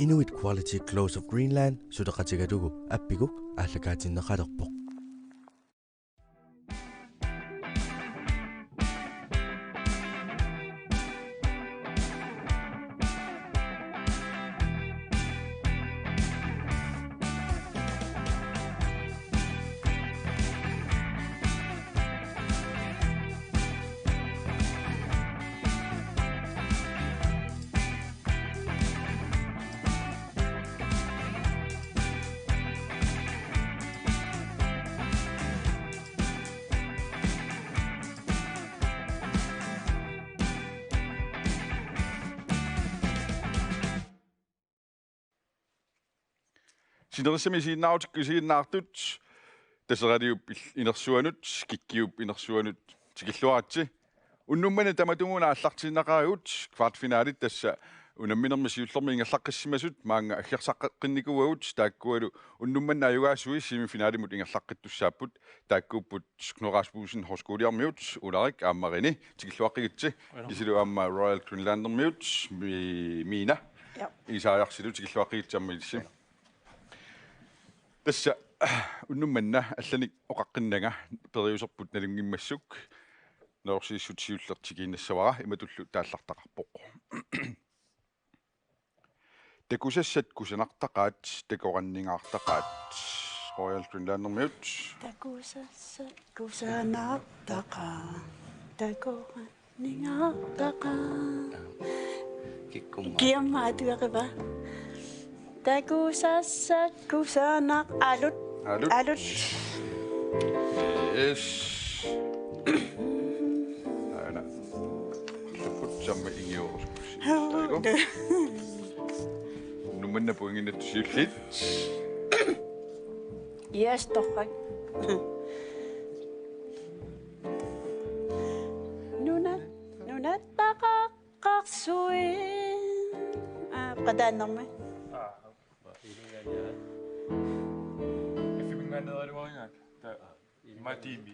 Inuit Quality Close of Greenland sudaqatigalugu appiguk ааллакаатиннеқалерпоқ. Sinerisami siinnaartikku siinnaartut tasseraliup inersuanut kikkiup inersuanut tikilluaratsi unnummana tamatunguna allartinnaqaagut kvartfinaalit tassa unamminerma siullormi ingallaqqassimasut maanga aggiarsaqqinikuagut taakkualu unnummanna ajugaasui semifinaalimut ingallaqqittussaapput taakkuupput Knorasmussen Horskooliarmiut ularik aammarini tikilluaqqigitsi isilu aamma Royal Greenlandermiut miina isaajarsilu tikilluaqqigitsamma ilissi tässä unnummanna allanik oqaqqinnaga periuserput nalungimmassuk noorsiissut siullertigiinnassavara imatullu taallartaqarpoq takusassat kusanartaqaat takoranningaartaqaat Royal Greenlandermiut takusassat kusanartaqaat takoranningaartaqaat kiammaatuaqava takusassat kusanaq alut yes ana put samme ingioruskus nummanna puinginat siullit yes torrak nunat taqaqqarsuin qadannerma Matimi.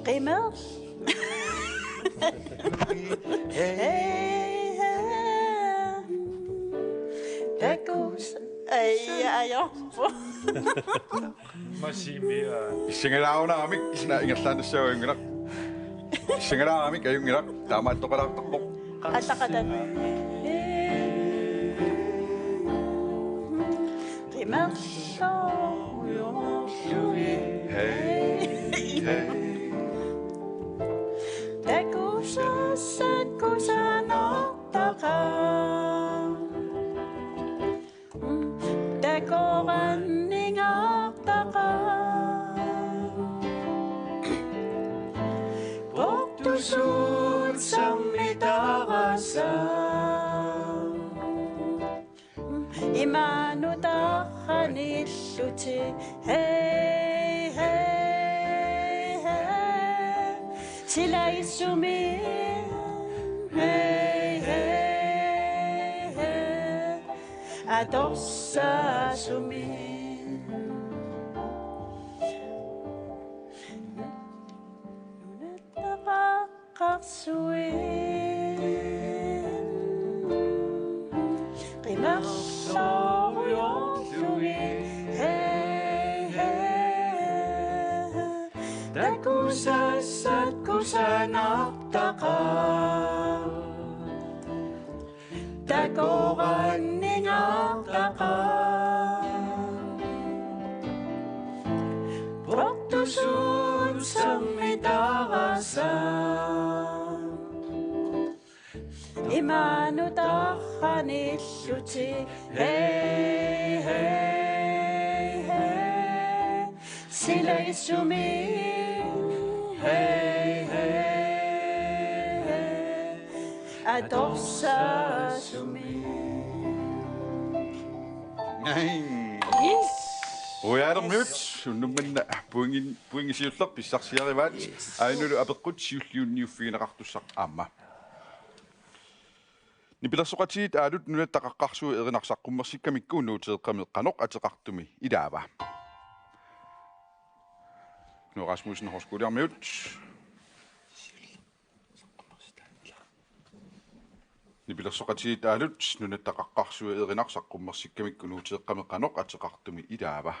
Qimmer. Takus. Ja. Matimi. Singalauna isna ingerlandassauingina. Singalaamik ayungina taamaattoqalaartarpoq. Ataqatan. Qimmer. Takusassat kusanartaqaat takoranningaartaqaat portusuut sammitarassaat imanutaqanilluti hey silaissumi adossasumi nunattaqaqqarsuin qimarsoruyorlugi takusassat kusanartaqaat takoranningaartaqaat portusuut sammitarassaat imanutaqanilluti silaissumi adossasumi. Yes. Oyaarmiut unnummanna puingisiullerp pissarsiarivaat ainulu apeqqut siulliunniuffiginaqartussaq aamma. Nipilersoqatiit aalut nunattaqaqqarsuu erinarsaqqummersikkamikku nuuteeqqameqqanoq ateqartumi ilaava. Knud Rasmussen horskuliarmiut. Nipilersoqatiit aalut nunattaqaqqarsua erinarsaqqummersikkamikku nuuteeqqameqqanoq ateqartumi ilaava.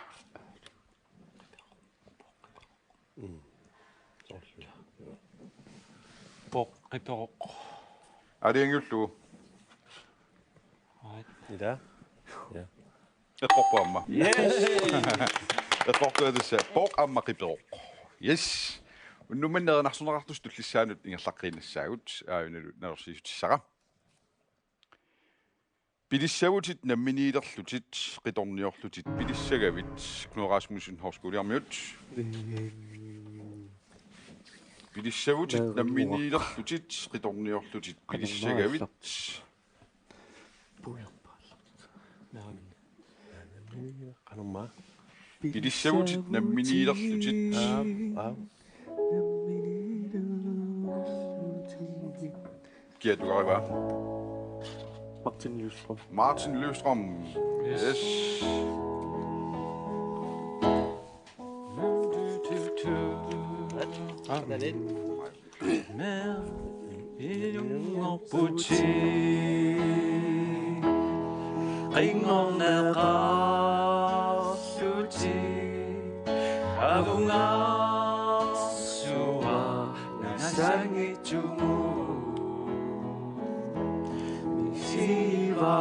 Riperoq. Aliangullu Ida. eqqorpuamma. Eqqortuadassa poq amma qiperoq. Yes. Unnumanneernarsunerartus tullissaanut ingerlaqqriinassaagut aayunalu nalersiisutissara. Pilissavutit namminiilerlutit qitorniorlutit pilissagavit Knud Rasmussen horskuliarmiut. Pilissavutit namminiilerlutit qitorniorlutit pilissagavit. Qanumma. Pilissavutit namminiilerlutit kiatuariva. Martin Løvstrøm. Yes. Mer illunger buti ringerne rasuti avungar suwa nasangi jumu siva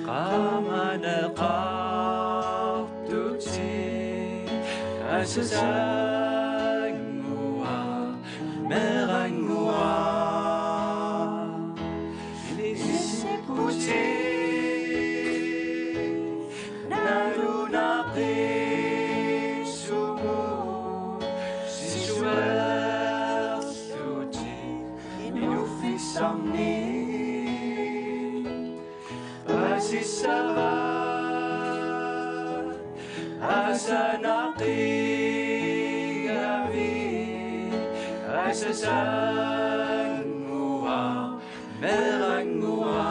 qamana qartuti asasangua merangua isiputi naruna prisumu sisuertuti inufisamni pasisava asanaqi asasangua merangua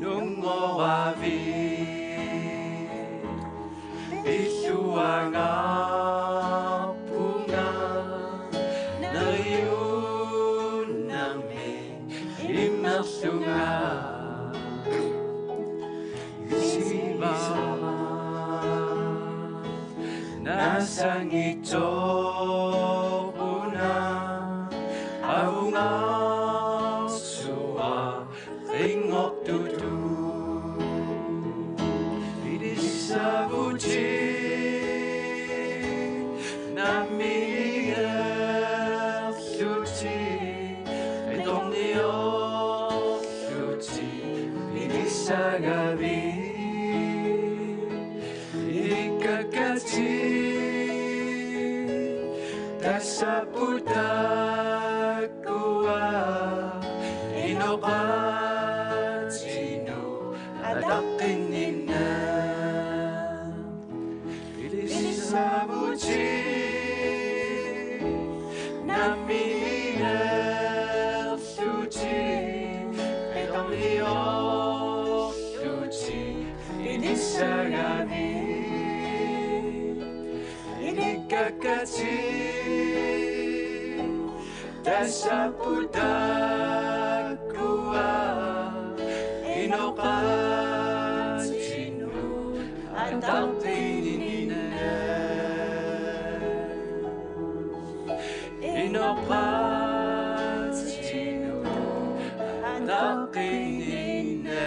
nungoravi isuanga punga nariuname immersunga isiva nasangito Saputakuwa inoqatino adaqinina ilisabuti naminersuti edonliorsuti inisagani inikakati Tasaputakuwa inoqatino adaqinina inoqatino adaqinina.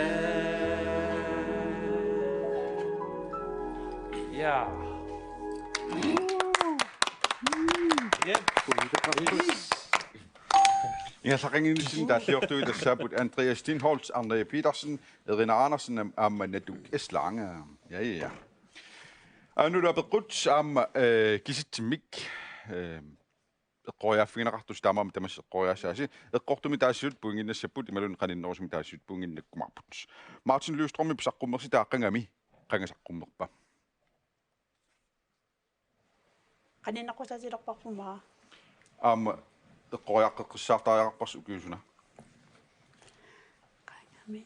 Yeah. Ingerlaqanginissin taalliortuitassaaput Andreas Stindholz, Andrea Petersen, Irina Andersen amma Naduk Eslange. Ja. Anula bequt amma kisitsimik eqqoriaffiginaqartus taamam tamas eqqoriasaasi eqqortumi taassut puinginnassaput imalun qaninnerusumi taassut puinginnakkumarput. Martin Løvstrøm pisaqqummersi taaqqangami qangasaqqummerpa. Qaninnaqqusasilerparpumaa. Amma eqqoriaqqeqqissaartaariarpars ukiusuna. Qangami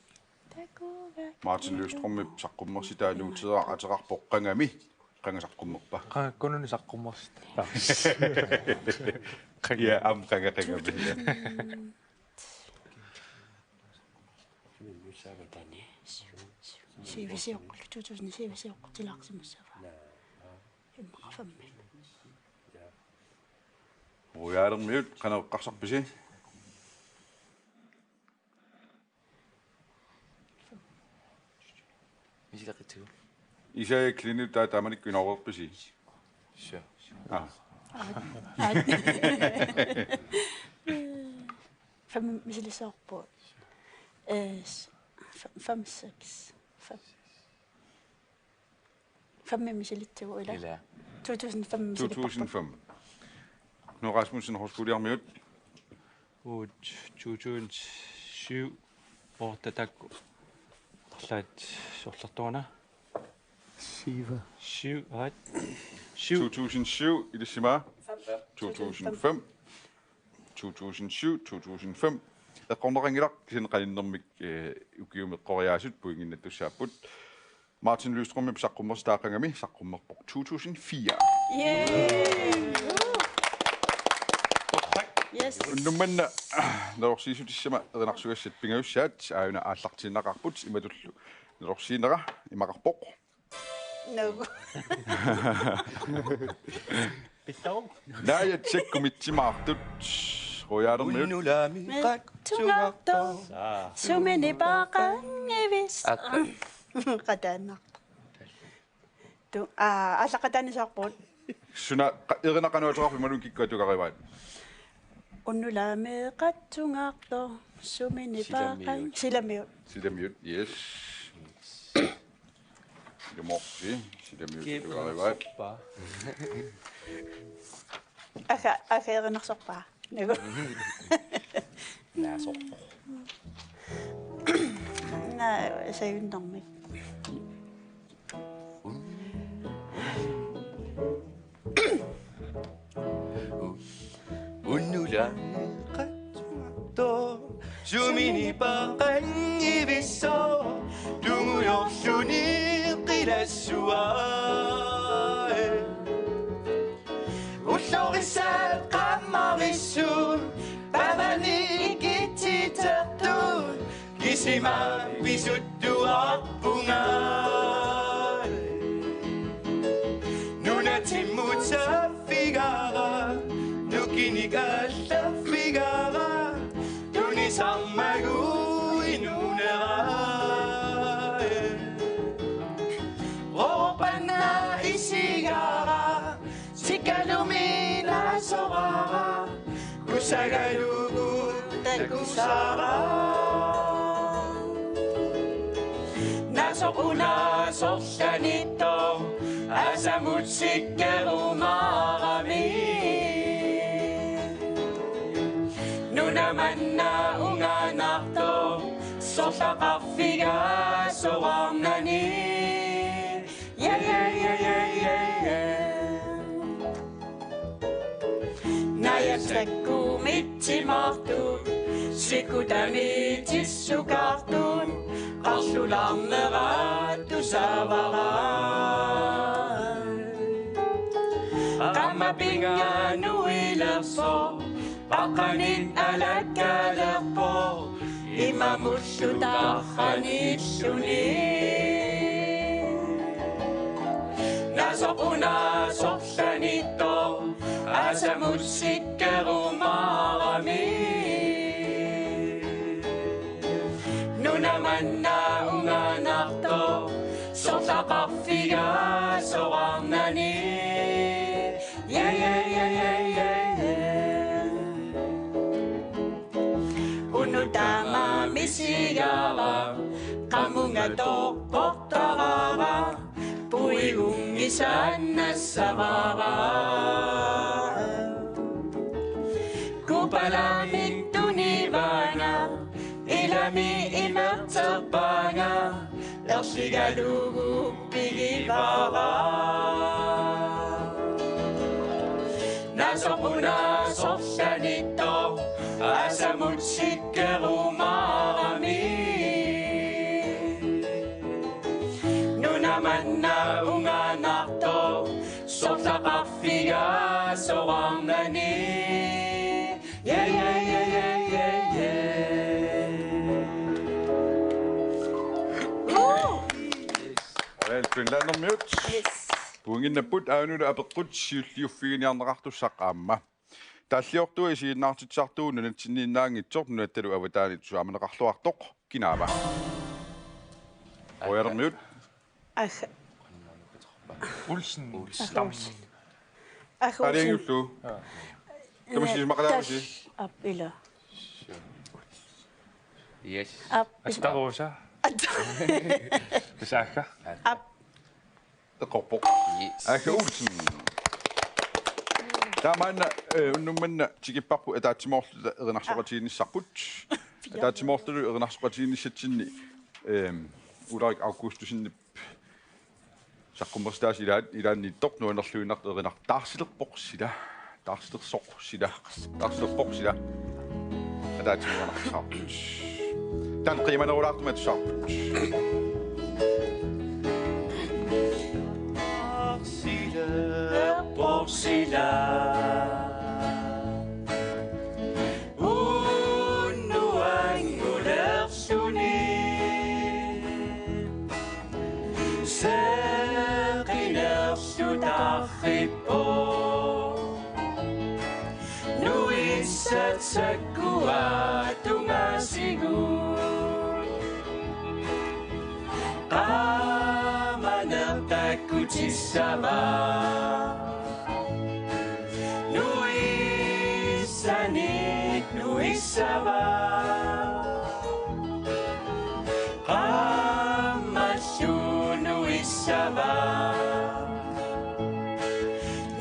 Martin Løvstrøm saqqummorsitaa nuutidera ateqarpoqqangami qangasaqqummorpa. Kununi saqqummorsita. Ja, am qangaqangami. Siivisiuqqulu 2007-siuqqutilaarsimussava. Imaqafammi. Ruyaarermiut qaneqqarsarpisi. Misilaqitu. Isai klinit taamanikku inorerpisi. Sure. Ah. Fem misilisoorpu. 5-6. 5 misilittigu ila. Ila. 2005 misiliparpu. 2005. Knud Rasmussen hosputiarmiut. 2007 ortatakku. Lat sorlartuana. 7 right. 2007 i det simmer. 2005. 2007, 2005. Eqorneringilaq kisinqalinnermik ukiumeqqoriaasut puinginnattussaaput. Martin Løvstrøm saqqummerstaaqangami saqqummerpoq 2004. Yay! Yes. Nummanna nerorsiisutissama erinarsugassat pingaussaat aayuna aallartinnaqarput imatullu nerorsiinera imaqarpoq. No. Naja tsekkumitsimaartut ruyaarermiut. Unnulami Tungaqto. Sumini paqangivis. Qataanaq. Tu allaqataanisaarput. Suna erinaqanuateqarpi malun kikkuatuqarivaat. Unnulaami qattungaqto. Sumini paqan. Silamiut. Sidamiut, yes. Sidamorsi, sidamiut tuqarivaat. Aka erinarsorpaa. Nagu. Naasorpo. Sayunnermik. Unnulami qattungaqto. Sumini paqangivisso. Tunguyorluni qilassua. Ullorissal qammarissuun pavani ikitsitertuun kisima visuttuarpungaa nunatimmutsa figara nukinikalla figara tunisarmagu inunera ropanna isigara sikalumina sorara kusagalugu takusara nasokuna sorsanito asamutsikkerumarami nunamanna unganarto sorlaqarfiga sorarnani Najatsakkumittimartuun, sikutamitissukartuun, qarsularneraattusaavaraan. Qammapinganuilerso, paqanit alakkalerpo, imamullutarranilluni. Nasokuna sorlanito, asamutsikkerumarami nunamanna unganarto sorlaqarfiga sorarnani unutama misigara qamungatorportarara puigungisannassavara Kupalamik tunivana, ilami imertapana, ersigalugu pigivara. Nasopuna sorsanito, asamutsikkerumarami. Anna unganarto Sortaqarfiga soarnani Yeah, yeah, yeah, yeah, yeah, yeah Royal Greenlander Mute. Yes. Puinginnaput aunulu apeqqut siulliuffigiниarnerartussaqaamma. Talliortu isiinnaartitsartuunu natsinniinnaangitsort nuattalu avataanit suameneqarluartoq kinaava. Royal Mute. Ах. Ulsen. Ах. Aliangullu. Kamasi maqalaavasi. Ап ила. Yes Ап. Astarosa. Besaka. Ап. Eqorpoq. Yes Aka Olsen. Tamanna unnummanna tikipparpu ataatsimorlu erinarsoqatiinissarput. Ataatsimorlu erinarsoqatiinissatsinni Ulrik Augustusinnip saqqummerstaas ilaanniittoq nuanerluinart erinartaarsilerpoqsila taarsilersoqsila taarsilerpoqsila ataatsimornarsaarput. Tan qiimanerulaartumat Porsila Unnuangulersuni Seqinersutarripo Nuissatsakkua tungasigu Amanertakutissava Nuissava Qammassu nuissava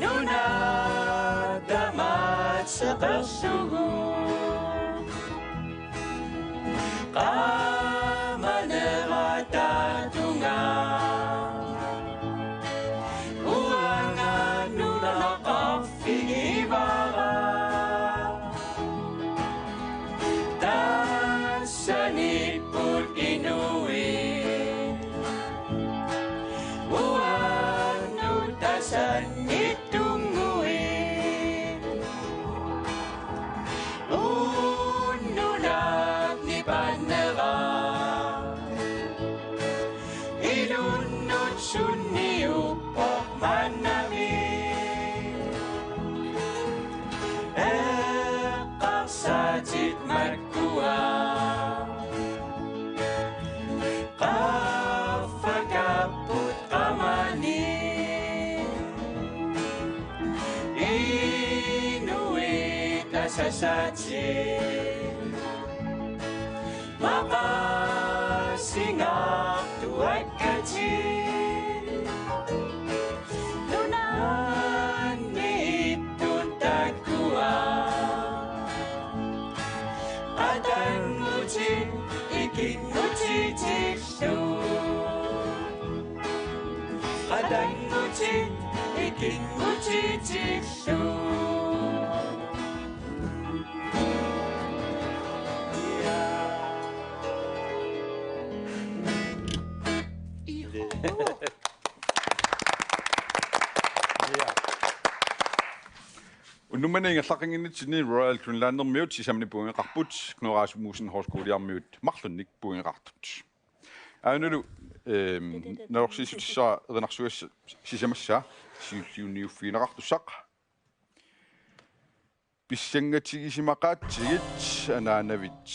Nunadamat seqersugu Qamaneratattunga Uanga nunaqarfigivara Saniput inui Uanu tasanitungui Unnulak ni panera Ilunnut sunni upok manami Eqarsatit matkua Qaffakaput qamani Inuit asasatsi Maqasingaqtu akkati Nunanniittut takkua Qatangutit ikinnutitillu Qatangutit ikinnutitillu Unnummanna ingallaqinginnitsinni Royal Greenlander Mute sisamni puingeqarput Knorasmussen Horskooliarmiut marlunnik puingeqartut. Aunulu nalorsiisutissa erinarsuassa sisamassa siulliuniuffiineqartussaq Pissangatigisimaaqaatsigit anaanavit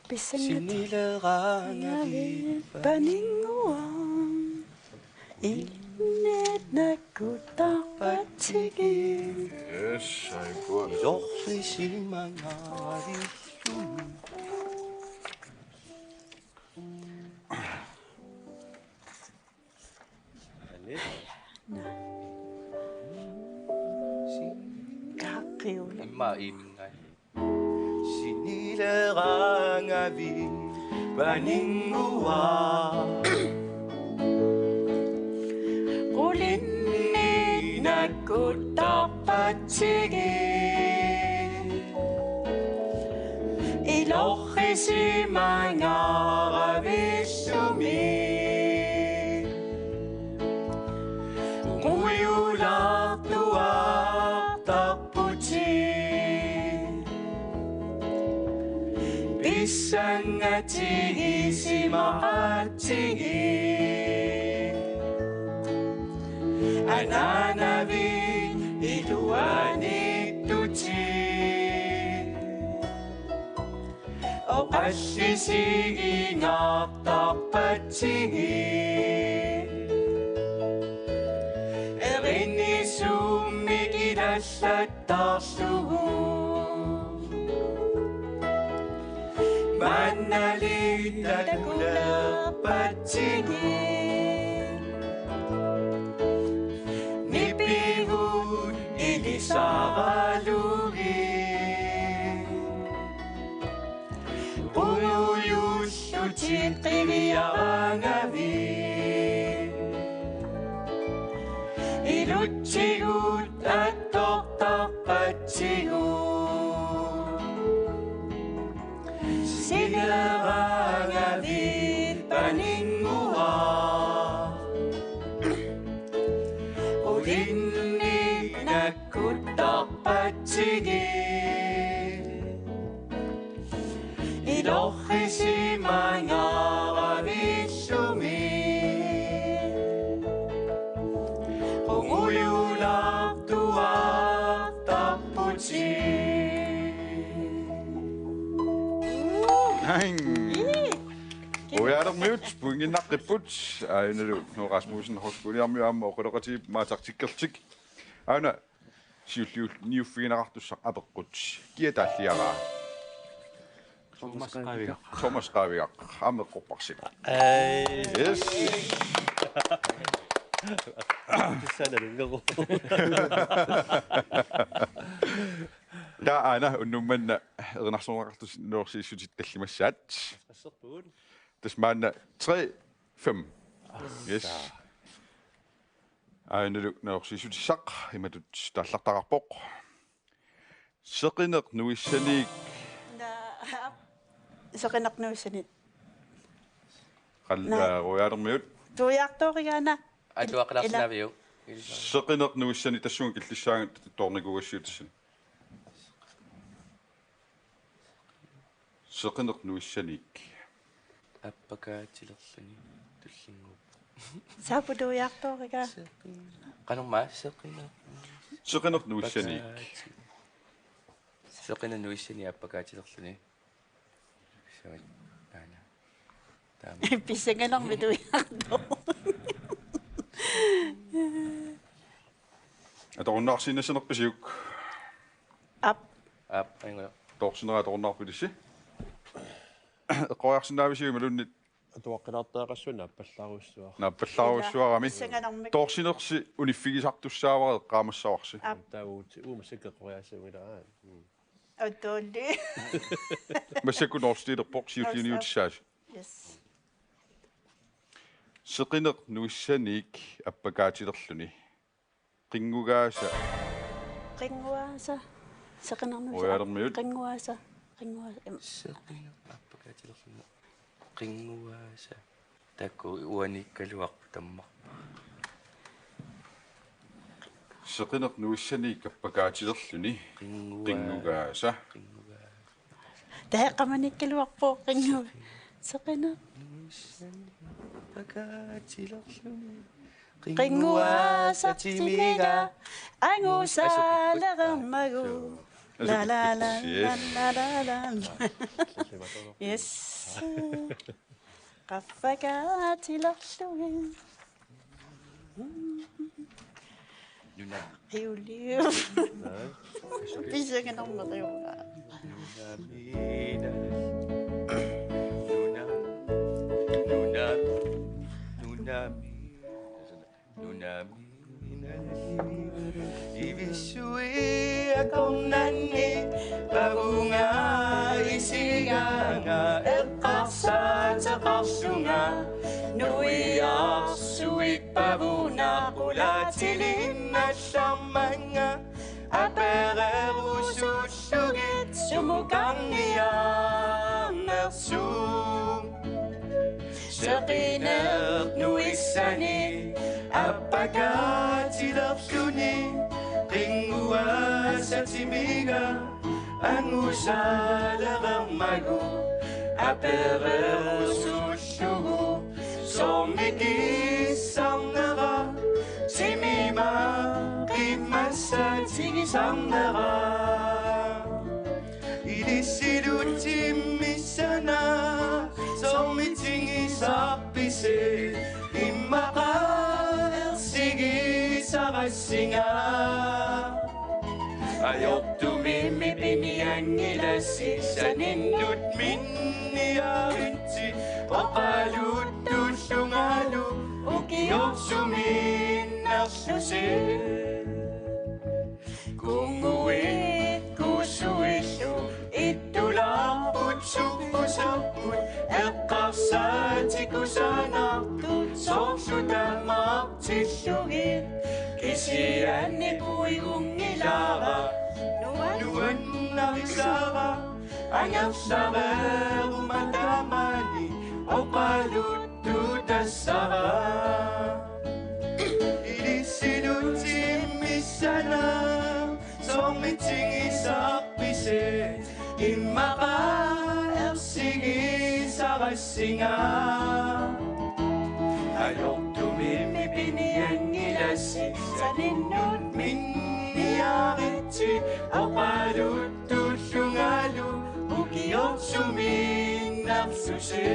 Pissangatigisimaaqaatsigit paninguam Innet nakutaqatigit Yes, I got it. Kaqiuli Imma imngai Sinilerangavi Paningua Qulinni nakutaqatigit Iloqqisimangaaravissumi Isangati isimaatigi Ananavi iluani tuti O ashisigi ngaktakpatigi Erini sumikidasatarsugu Manalita kula patingin Nipihun ilisaralugin Pumuyus utitiriangavin Ilutigut at toktakpatigut Sigarangavit paningua Ulinig nagkutakpatigil Ilochisi mga ravisumi Unguyulak tuwak taputi Hang. Oyaarmiut punginnaqqiput ainalu no Rasmussen hoskuliarmiaamma oqoloqati maatartikkertik auna siulliul niuffiginaqartussaq apeqqut kiataalliaraa Thomas Qaviaq ameqqorparsip yes Da ana unnummanna ernarsornaqartus noorsiissutit tallimassaat tasmaanna 3 5 yes ainalu noorsiissutissaq imatut taallartaqarpoq seqineq nuissaniik Soqinaqnuussanit qalluaruarmiut tuiartorigaana Atuaqlarnaviu seqineq nuissani tassuun killissaangat torniguassiutissan seqineq nuissaniik Appakaatilerluni tullingu saaputuiartoriga Qanumma seqina seqineq nuissaniik Seqina nuissani appakaatilerluni Sawit ana Tama pisanganaq mituiarto atorunnaarsiinassanerpasiuk ap aingola torsinera atorunnaarpilissi eqqoriarsinnaavisiu malunnit atuaqqilartaaqassuna appallaarussua naappallaarussuarami pisanganarmik torsinersi uniffigisartussaavara eqqaamassarsi tauuti uumassikkeqoriassumilaa Autolli. массакку норстилерпоқ сиуллиниутиссаас Yes. seqineq nuissaniik appakaatilerluni qingugaasa Qinguasa. Saqinarnusa. Oyaarmiut. Qinguasa. Qinguasa. Seqina appakaatilerluni qinguaasa takku uanikkaluaq tamma seqineq nuissaniik appakaatilerluni qingugaasa Taheqqamanikkaluarpo qingu. Saqina. appakaatilerluni Qinguasa timiga. Angusa lagammagu. La la la la la la la. Yes. Qaffakaatilerluni. nuna Hiuliu. Pisanganarmeriuga. nunamina nunamina ibisui akonnanni babunga isiganga eqqarsa taqarsunga nuiarsuik babuna qulaatilinnassarmanga apererusussugit sumukangiarnersum seqineq nuissani appakaatilerluni qinguasatimiga angusaaleqermagu Apererusullugu Somikisarnera Simima Qimassa Tigisarnera Ilisilutimissana Sommitingisarpise Immaqa Ersigisarassinga Ajortumimmi piniangilassi Saninnut minniaritsi Oqaluttullungalu Ukiorsuminnarsuse Kunguit kusuillu Ittulaarput suppusarput Eqqarsaatikusanaartut Sorsutammaartillugit Kisianni puigungilaara Nuannarisara Angarsareerumatamani Oqaluttuutassara Ilisilutimissana Sommitingisarpise Immaqa ersigisarassinga Ajortumimmi piniangilassi Saninnut minniaritsi Oqaluttullungalu Ukiorsuminnarsuse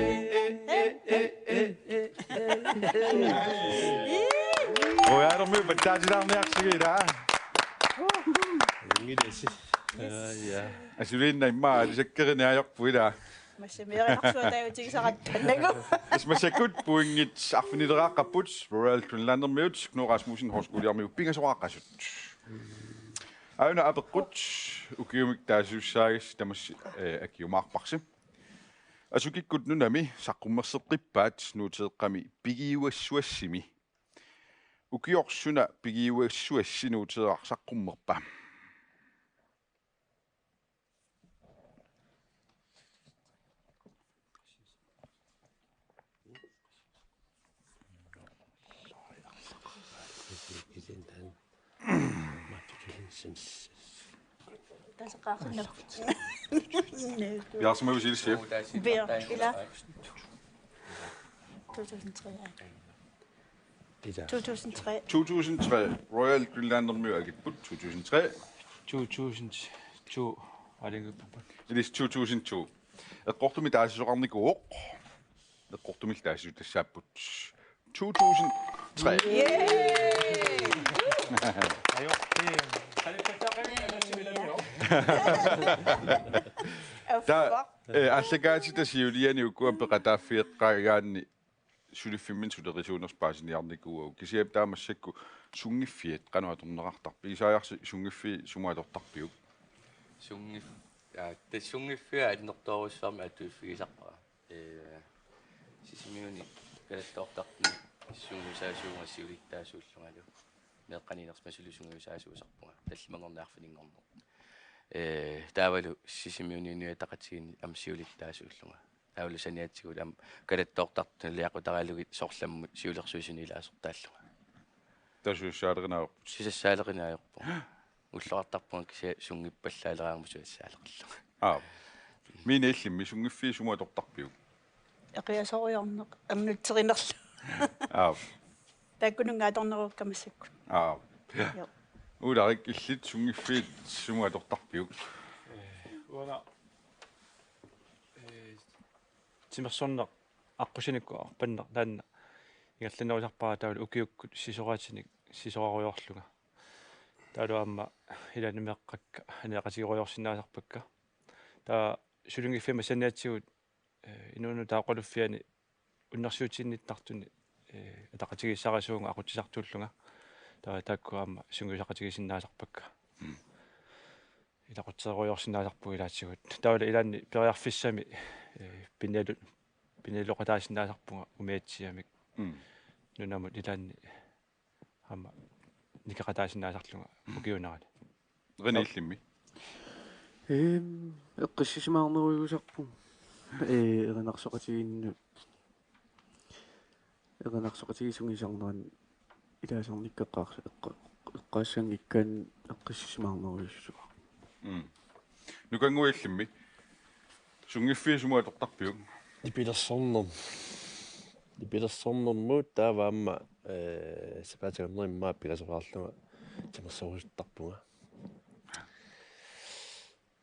Royal med tajidarniarsigira. Ingilisi. Ja. Asulin imma sakkerinaajorpuila. Massimeriarsuatayutigisaqattannagu. Asmasakut puingit arfinileraaqapput Royal Greenlandermiut Knud Rasmussen Horskoliarmiu pingasoraaqasut. Auna apequt ukiumik taasuussaagis tamas akiumaarparsi. Asukikkut nunami saqqummerseqqippaat nuuteeqqami pigiuassuassimi. Ukiorsuna pigiuassuassinuuteeqarsaqqummerpa. Tasaqaaqinna. Bjartsma usilsi. Ber ila 2003. 2003. 2003 Royal Greenlandermiu agitput 2003. 2002 алингуппут It is 2002. Eqqortumi taasisoqarnikuuq. Eqqortumil taasisuutassaapput 2003. Ta allagaati tasiuliani ukkuam peqataaffiiqqaagaanni suliffimin sulerisuunerspaasiniarnikuugu kisiap taamassakku sungiffiat qanuatornerartarpi isaajarsi sungiffi sumaatortarpiuk Sungif tassungiffiga alinertorussarma atuuffigisarpara sisimiuni kalattoortartni sungusaasuungassiulittaasuullungalu meeqqaninersmasulusungusaasuusarpunga tallimangornaarfiningorno taavalu sisimiuniunia taqatigini amsiulittaasuullunga taavalu saniatsigul am kalattoortartni liaqutaralugi sorlammu siulersuisuniilaasortaallunga tasuussaalerinaaqu sisassaaleqinaajorpu уллоартарпунг кися сунгиппаллаалераармусу ассаалеқиллуга минеиллимми сунгиффи сумааторtarpiuk Eqiasoriorneq amnutterinerlu. Takkunungaatornerukkamassakku. Ja. Udarik illit sungiffi sumaatortarpiuk уага тимерсорнеқ аққусиникку арпаннеқ таанна игалланерусарпара таул укиуккут сисораатиник сисораруйорлуга таалуамма иланумеққакка анеқатигориорсинаасарпакка таа сулунгиффима санаатсигут инуну таақолуффиани уннэрсуутинниттартуни атақатигиссарасуунга ақутисартууллунга таа тааккуамма сунгусақатигисиннаасарпакка илақутсеруйорсинаасарпуг илаатсигут таула илаанни периарфиссами пинелоқатаасиннаасарпунга умиатсиамик нунамут илаанни амма никақатаасиннаасарлунга укиунарани ренеиллимми эққиссисимаарнеруйгусарпу эринарсоқатигинну эринарсоқатигисунгисарнеран илаасарниккеққарса эққаассаан иккаан эққиссисимаарнеруйуссуа нукангуиллимми Sungiffi sumuatortarpiuk. Ипилерсорнэрмут тааваама сапаатагернериммаа пигасораарлуга тамерсоорутарпунга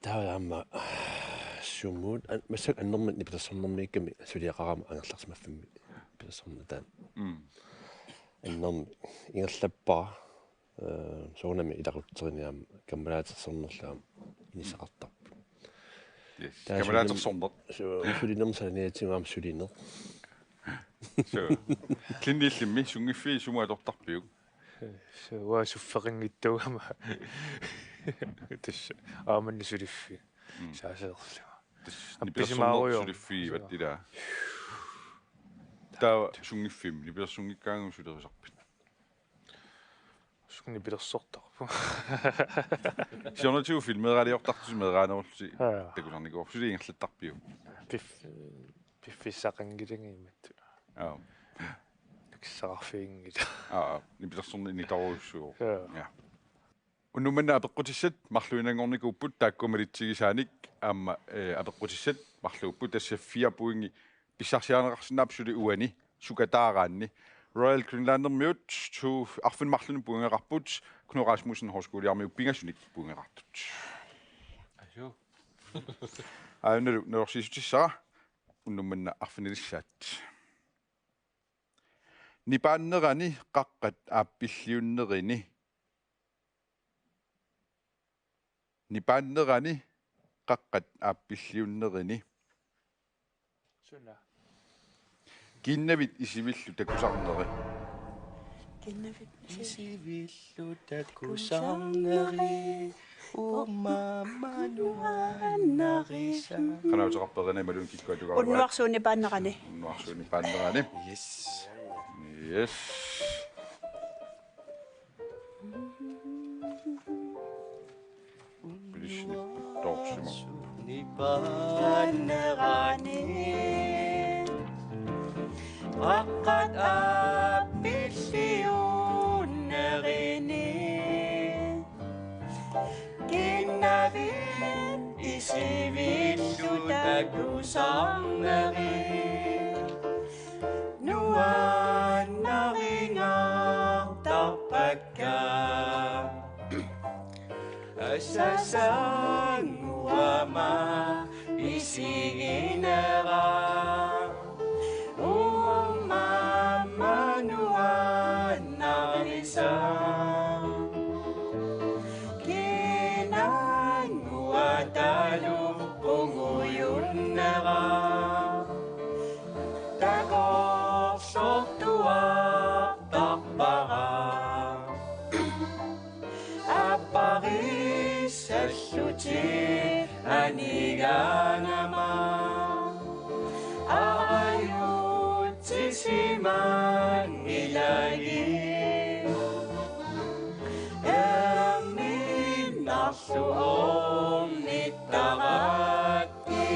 тааваама суммут массак аннэрмит ипилерсорнэрмиикками сулиақарама ангерларсимаффимми пилерсорнатаан аннэрми ингерлаппара соонами иларуттериниаама каммалаатерсорнерлаама инисақартарпу Камалаатерсорнер сулинермсаниатигаам сулинер клиннииллимми сунгиффи сумуаторtarpiuk суа суффеқингиттугама тис ааманни сулиффи саасеерлуга апписимааруйо сулиффи ваттила таа сунгиффим липерсунгиккаангу сулерисарпит сунни пилерсортарпу сионатиу филмераалиортартус мераанерулси такуларникоо сулиингерлаттарпиу пиффиссақангилангииммат киссарафиингит липерсорни нитаруйуссуу я уннуманна апеққутиссат марлуинангорникууппут тааккумалитсигисааник аама апеққутиссат марлууппут тассаффиа пуинги писсарсианеқарсинаапсули уани сукатаараанни Royal Greenlandermiut tu arfin marlun buingerarput Knud Rasmussen Højskolearmiuk pingassunik buingerartut ajo når sisutissa unnumanna arfinilissat nipaannerani qaqqat aappilliunnerini nipaannerani qaqqat aappilliunnerini sunna Kinnavit isivillu takusarneri. Kinnavit isivillu takusarneri. Umamanuannarisa. Qanautaqarperina malun kikkuatugaruat. Unnuarsuuni paannerani. Unnuarsuuni paannerani. Yes. Yes. Bilishni torsimu. Nipaannerani. Qaqqat aappilliunnerini Kinnavit isivillu takusarneri Nuannaringartarpakka Assasanguama isiginera Aniganama ayutisiman ilagi Emin nasuom nitaraki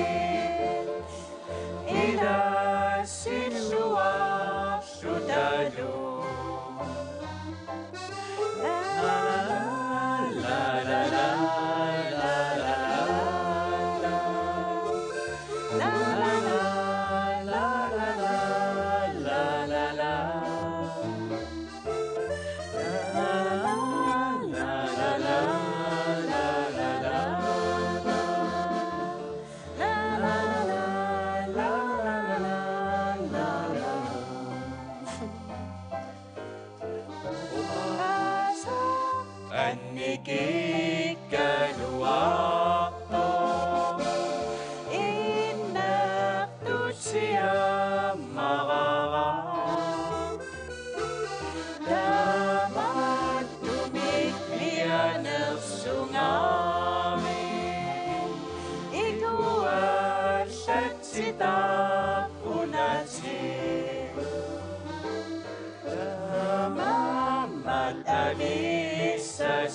Ila sinua sudalu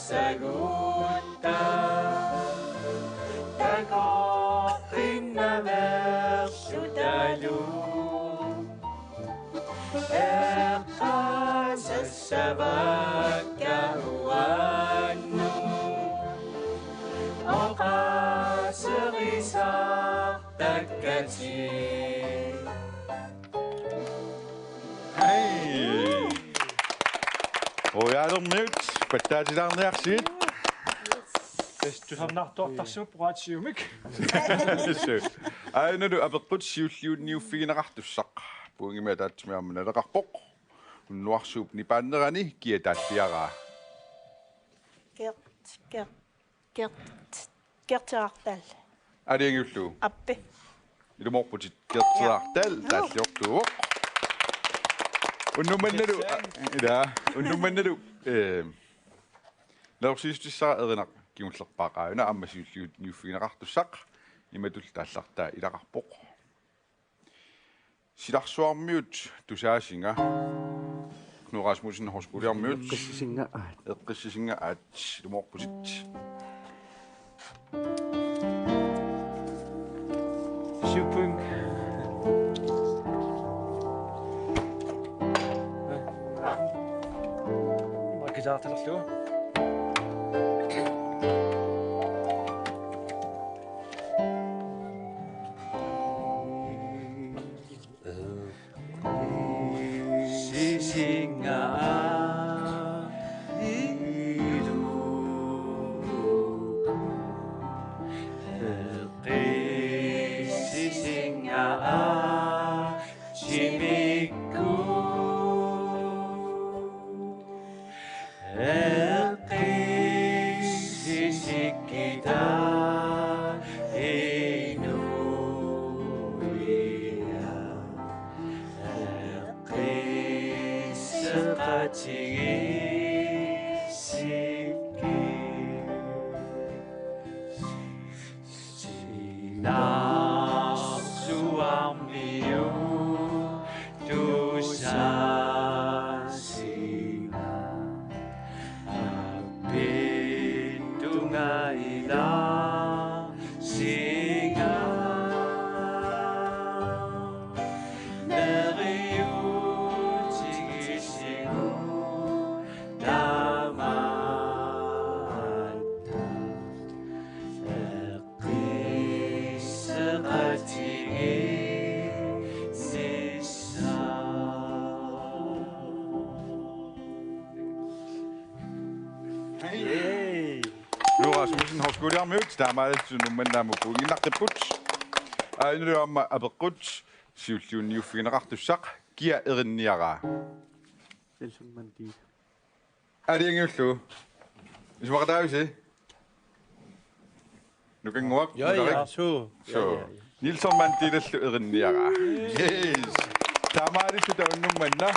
Sagunta Tagoqinna versudalu Eqqasa sabakka huannu Oqasirisa Hey. Royalermiut паттаатилаарниарсигит. Тустарнартуартарсиму пураатсиумик. Айнаду апеққут сиуллиунниуффигинеқартуссақ. Пуунгима таатсимиармана леқарпоқ. Уннуарсууп нипааннерани киатааллиараа. Гертаартал. Алиангиуллу. Аппи. Илуморпутит гертаартал тааллиортуоқ. Уннуманналу лаусистиссаа эринақ кимуллерпаақааюна аммасиуллиут ниуффигинеқартуссақ иматул тааллартаа илақарпоқ. Силарсуармиут тусаасинга Knud Rasmussen Horskoliarmiut эққиссисингаат илуморпутит Шупунг. Гитаартерлу. Knud Rasmussen Horskoliarmiut таамаалсунумманнааму пугиннартиппут аинуама апеққут сиуллиунниуффигинеқартуссақ киа эринниараа Nelson Mandela. алиангиуллу исмақатаависи нукингуак суу Nilsson Mandela эринниараа yes таамаалиссута уннумманна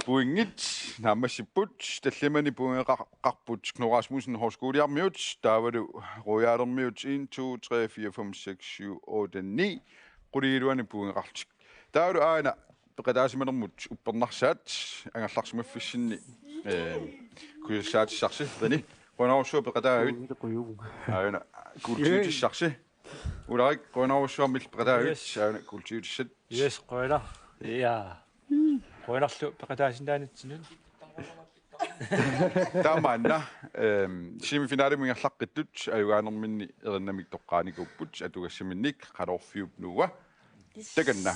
Puingit, nammasiput, tallimani puingeqarput, Knud Rasmussen Horskoliarmiut, taavalu royaalermiut 1 2 3 4 5 6 7 8 9 quliiluani puingeqartik. Taavalu aana peqataasimanermut uppernarssaat angallarsimaffissinni kuissaatissarsi tani qonarussua peqataavit aana kultiutissarsi ularik qonarussua peqataavit aana kultiutissat Yes, qoila. Ja. Qoilarlu peqataasinaanitsinun. Tamanna semifinale mingerlaqqitlut ayugaanerminni erinamik toqqaanikupput atugassaminnik qalorfiup nuuga takanna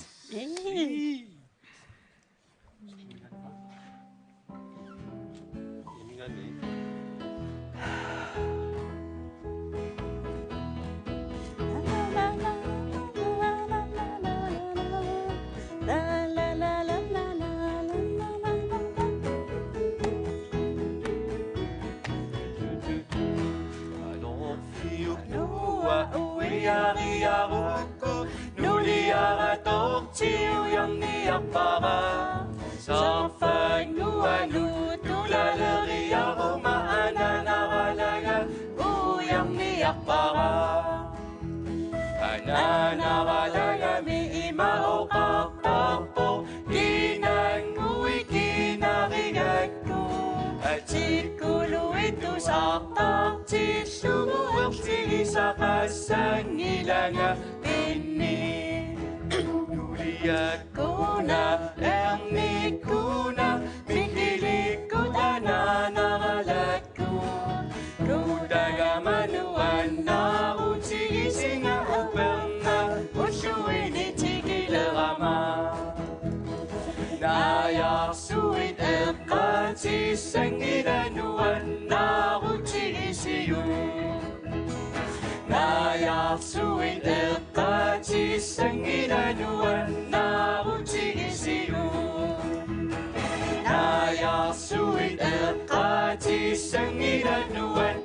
Uiariaruku nuliara tortiu yanniapara Sarfag nualu tulaleriaruma ananaralaga uyanniapara Ananaralaga mi ima oqartarpo kinangui kinarigaku Atikuluitu sartartillumu Saqassangilanga inni Nuliakuna ernikuna Mikilikkutananaralakku Kutagamanuanna Utigisinga uperna Tissangilanuan Narutigisiu Nayarsuit Tissangilanuan Narutigisiu Nayarsuit Tissangilanuan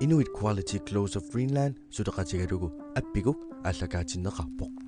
Inuit Quality Close of Greenland sudaqatigalugu appiguk allakaatinneqarpoq